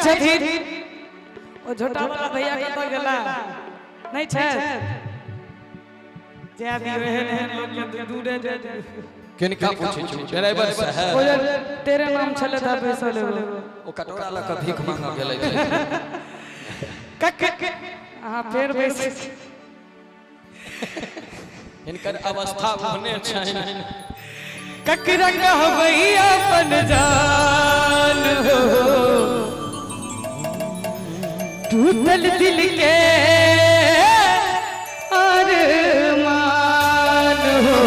चाहे छथिन ओ झोटा वाला भैया कत गेला नहीं छै जे दियो एहन लोग के दूरे जे किनका पूछे छी ड्राइवर साहब ओ तेरे नाम छले था पैसा लेबो ओ कटोरा ल के भीख मांग गेलै कक हां फेर बैस इनकर अवस्था होने चाहिए ककरा कहबै अपन जान हो टूटल दिल के अरमान हो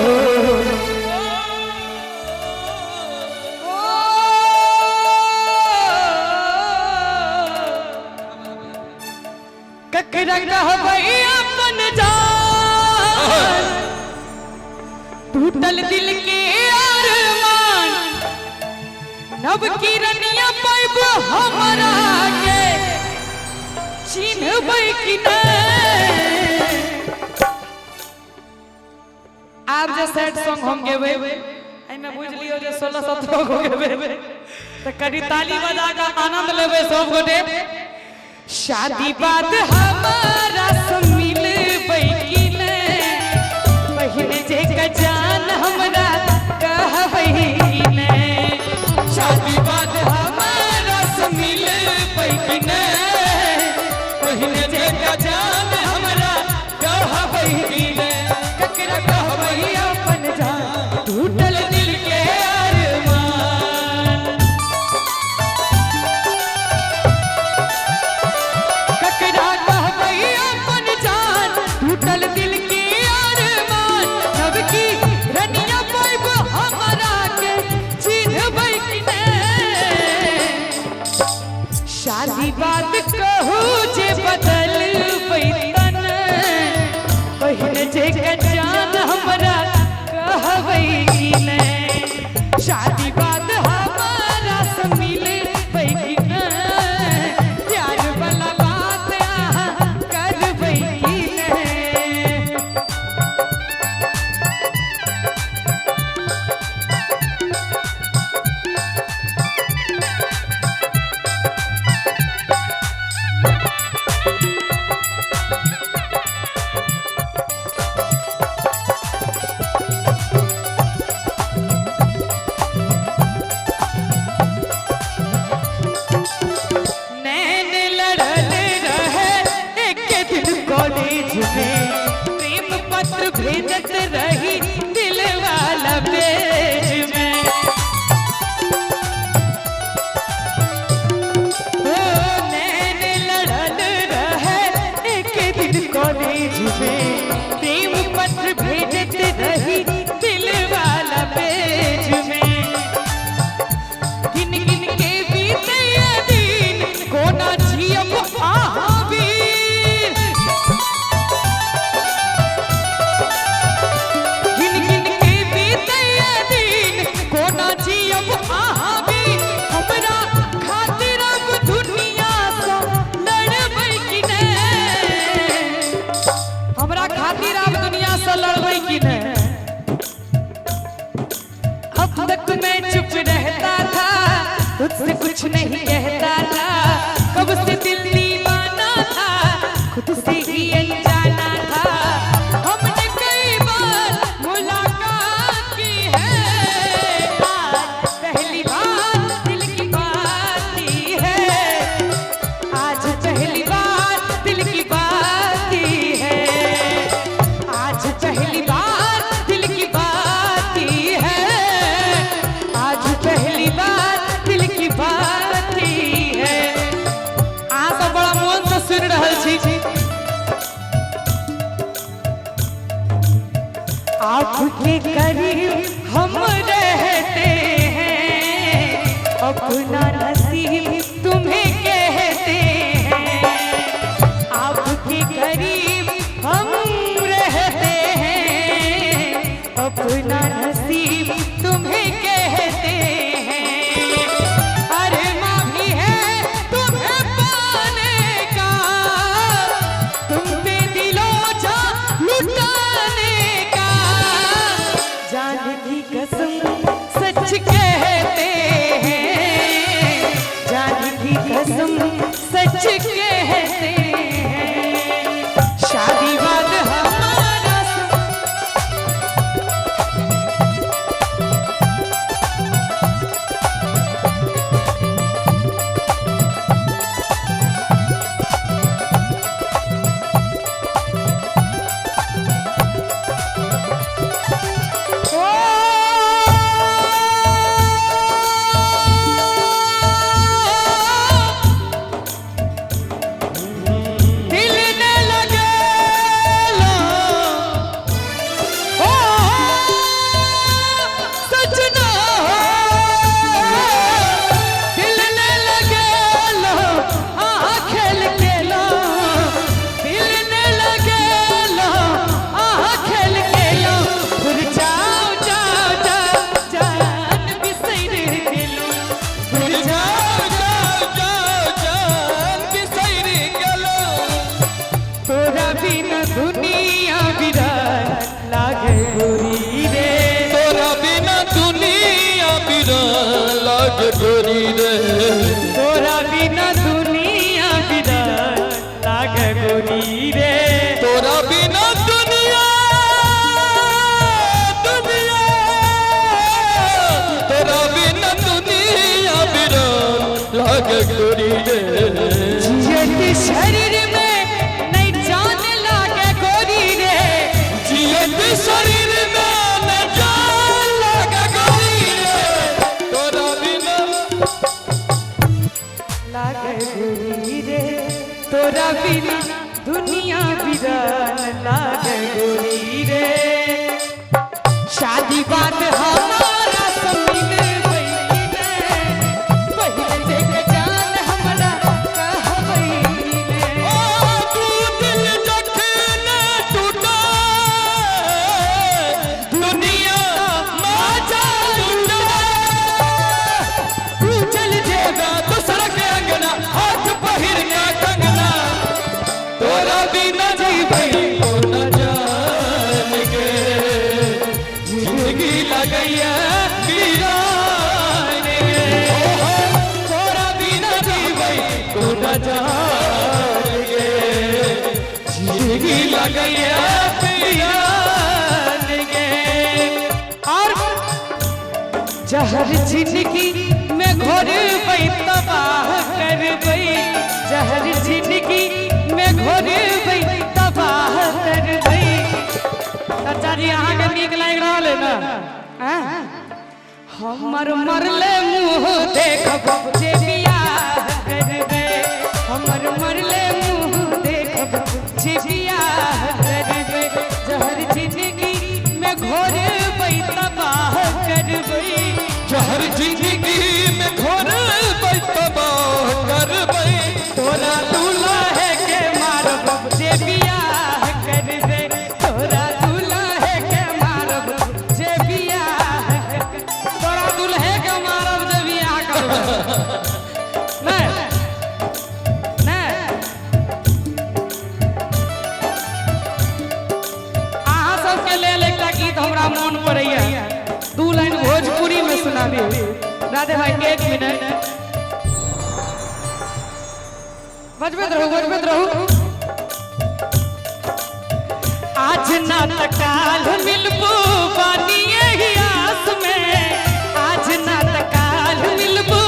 ककरा कहबै अपन जान टूटल दिल के अरमान नव किरनिया पाइब हमरा के चिन्हबै कि नहीं आप जे सैड सॉन्ग हम गेबै एमे बुझ लियो जे 16-17 गो गेबै त कड़ी ताली बजा के आनंद लेबै सब गोटे शादी बात हमारा से मिलबै कि नहीं बहिन जे का जान हमरा कहबै कि नहीं शादी बात हमारा से मिलबै कि नहीं बहिन जे का जान हमरा कहबै कि नहीं ककरा कहबै अपन जान टूटल दिल के अरमान ककरा कहबै अपन जान टूटल दिल के अरमान सब की रनिया पाइब हमरा के चिन्हबै कि नहीं शादी बात कहू जे बदलबै तन बहिन जे का जान हमरा कहबै कि नहीं शादी बात हमारा से मिलबै कि नहीं प्यार वाला बात अहाँ करबै कि नहीं नैन लड़ल रहे एक दिन कॉलेज में प्रेम पत्र भेजत रही दिल वाला पेज में ओ नैन लड़ल रहे एक दिन कॉलेज में प्रेम पत्र भेजत रही दिल वाला पेज में गिन गिन के बीते दिन कोना जियब आबीर गिन गिन के बीते दिन कोना जियब आबीर हमरा खातिर अब दुनिया से लड़बै कि नहीं हमरा खातिर अब दुनिया से लड़बै कि नहीं अब तक मैं चुप रहता था तुझसे कुछ नहीं कहता था कब से दिल दीवाना था खुद से ही अनजाना था हमने कई बार मुलाकात की है आज पहली बार दिल की बात की है आज पहली बार दिल की बात की है आज पहली बार दिल की बात की है आज पहली बार दिल की बात की है आ सब बड़ा मन से सुन रहल छी आपके करीब हम रहते हैं अपना नसीब तुम्हें कहते हैं आपके करीब हम रहते हैं अपना नसीब तुम्हें कहते हैं अरे माँ भी है तुम्हें पाने का तुम पे दिलो जा लुटाने का जान की कसम सच कहते हैं जान की कसम गोरी रे तोरा बिना दुनिया बिरान लागे गोरी रे तोरा बिना दुनिया दुनिया तोरा बिना दुनिया बिरान लागे गोरी रे जियत शरीर में नहीं जान लागे गोरी रे जियत शरीर में न जान लागे गोरी रे तोरा बिना लागे गोरी रे तोरा बिना दुनिया बिरान लागे गोरी रे शादी बात हमारा समीन बहिने पहिले देख जान हमरा कहबईने ओ तू दिल जखने टूटा दुनिया माजा लूटा तू चल जेगा दूसरा के अंगना हाथ पहिर के कंगना तोरा बिना जीवई को न जान के जिंदगी लगैया वीरान गे तोरा बिना जीवई को न जान के जिंदगी लगैया वीरान गे और जहर जिंदगी में घोरबई तबाह करबई जहर जिंदगी में घोरबई तबाह करबई चाचा जी अहाँ के नीक लाग रहल है ना हैं? हमर मरले मुंह देखब जे बियाह करबे हमर मरले मुंह देखब जे बियाह करबे जहर जिंदगी में घोरबई तबाह करबई जहर जिंदगी में घोर तबाह करबई तोरा दूल्हा है के मारब जे बियाह करबे तोरा दूल्हा है के मारब जे बियाह करबे तोरा दूल्हे के मारब जे बियाह करबे नहीं नहीं अहाँ सबके लेल एकटा गीत हमरा मोन पड़ैया दू लाइन भोजपुरी में सुनाबी राधे भाई एक मिनट बजबैत रहू आज ना त काल मिलबू बानी एही आस में आज ना त काल मिलबू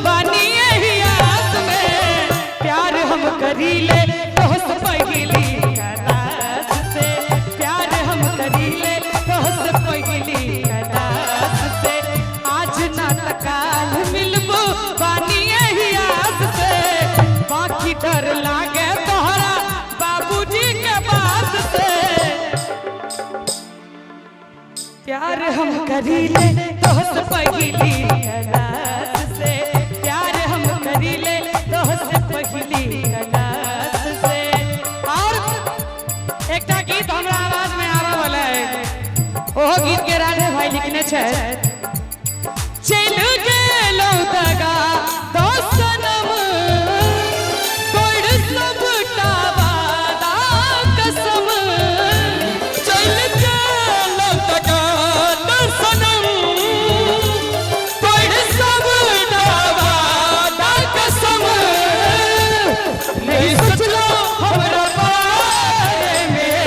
बानी एही आस में प्यार हम करीले तोहस पहिली कलास से प्यार हम करीले तोहस पहिली कलास से आज ना त काल मिलबू बानी एही आस से बाकी डर लागे तोहरा बाबूजी के बात से प्यार हम करीले तोहस पहिली कलास से प्यार हम करीले तोहस पहिली कलास से और एकटा गीत हमरा आवाज में आवे वाला है ओहो गीत के राधे भाई लिखने छै चल गेलौ दगा दोस्तनम तोड़ सबटा वादा कसम चल चल तका सनम तोड़ सब वादा कसम नहीं सोचलो हमरा बारे में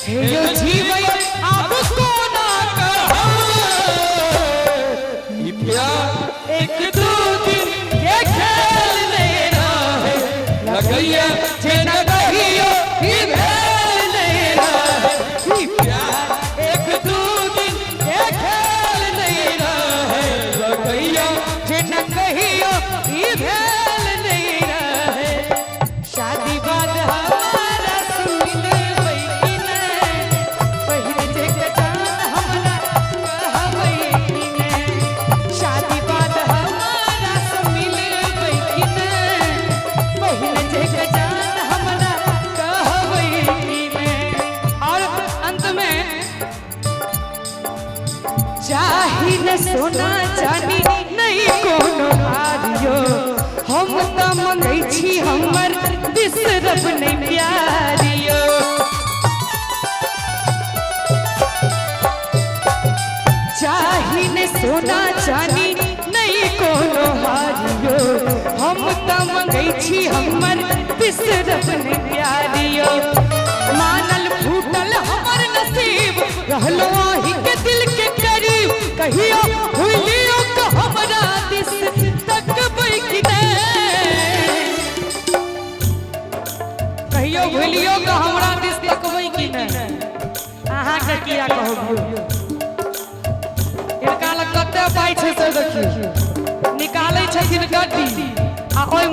हे जीवन अब कोना कहब ई प्यार एक दो दिन के खेल नहीं रहे लगैया जे न कहियो ई भेल नहीं रहे ई प्यार एक दो दिन के खेल नहीं रहे लगैया जे न कहियो ई भेल नहीं रहे शादी बाद हमारा सुन बई ने पहिले जे जान हमरा कहबई ने शादी बाद हमारा सुन बई ने पहिले जे जान हमरा कहबई ने और अंत में चाही न सोना चांदी नहीं कोनो हारियो हम त मंगै छी हमर बिसरब नहीं प्यारियो चाही न सोना चांदी नहीं कोनो हारियो हम त मंगै छी हमर बिसरब ने प्यारियो मानल फूटल हमर नसीब रहलो ही के दिल के करीब कहियो भूलियो के हमरा दिस तकबै कि नहीं कहियो भूलियो के हमरा दिस तकबै कि नहीं अहाँ के किया कहबियो इनका लग कते पाइ छै से देखियो निकालै छथिन गड्डी आ ओइ